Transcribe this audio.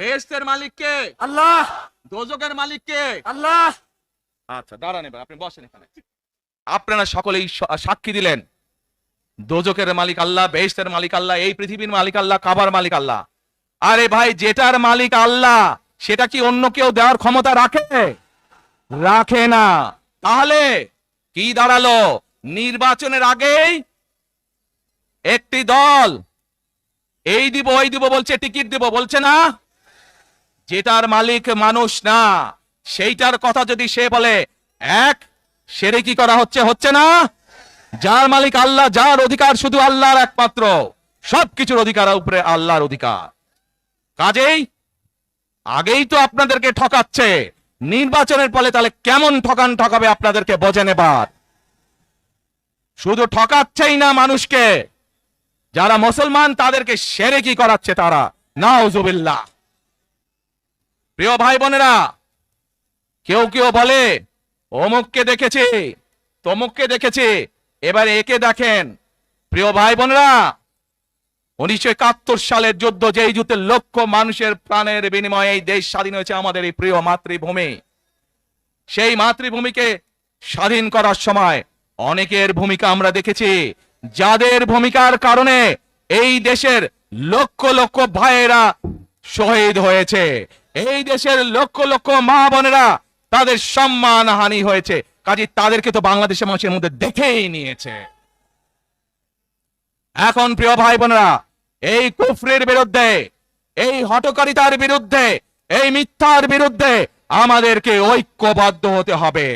বেহেশতের মালিক কে? আল্লাহ। দোজখের মালিক কে? আল্লাহ। আচ্ছা দাঁড়ান, এবার আপনি বসেন এখানে। আপনারা সকলেই সাক্ষী দিলেন দোজখের মালিক আল্লাহ, বেহেশতের মালিক আল্লাহ, এই পৃথিবীর মালিক আল্লাহ, কাবার মালিক আল্লাহ। আরে ভাই, যেটার মালিক আল্লাহ সেটা কি অন্য কেউ দেওয়ার ক্ষমতা রাখে? রাখে না। তাহলে কি দাঁড়ালো? নির্বাচনের আগেই একটি দল এই দিব ওই দিব বলছে, টিকিট দিব বলছে না? যেটার মালিক মানুষ না সেইটার কথা যদি সে বলে এক, সেরে কি করা হচ্ছে? হচ্ছে না? যার মালিক আল্লাহ, যার অধিকার শুধু আল্লাহর একমাত্র, সবকিছুর অধিকার উপরে আল্লাহর অধিকার। কাজেই আগেই তো আপনাদেরকে ঠকাচ্ছে, নির্বাচনের ফলে তাহলে কেমন ঠকাবে আপনাদেরকে বোঝেন এবার। শুধু ঠকাচ্ছেই না মানুষকে, যারা মুসলমান তাদেরকে শিরকি করাচ্ছে তারা, নাউজুবিল্লাহ। প্রিয় ভাই বোনেরা, কেউ কেউ বলে অমুককে দেখেছি, তমুককে দেখেছি, এবার একে দেখেন। প্রিয় ভাই বোনেরা, 1971 সালের যুদ্ধ, যেই যুদ্ধে লক্ষ মানুষের প্রাণের বিনিময়ে এই দেশ স্বাধীন হয়েছে, আমাদের এই প্রিয় মাতৃভূমি, সেই মাতৃভূমিকে স্বাধীন করার সময় অনেকের ভূমিকা আমরা দেখেছি, যাদের ভূমিকার কারণে এই দেশের লক্ষ লক্ষ ভাইয়েরা শহীদ হয়েছে, এই দেশের লক্ষ লক্ষ মা বোনেরা তাদের সম্মান হানি হয়েছে। কাজে তাদেরকে তো বাংলাদেশের মানুষের মধ্যে দেখেই নিয়েছে। এখন প্রিয় ভাই বোনেরা, এই কুফরের বিরুদ্ধে, এই হঠকারিতার বিরুদ্ধে, এই মিথ্যার বিরুদ্ধে আমাদেরকে ঐক্যবদ্ধ হতে হবে।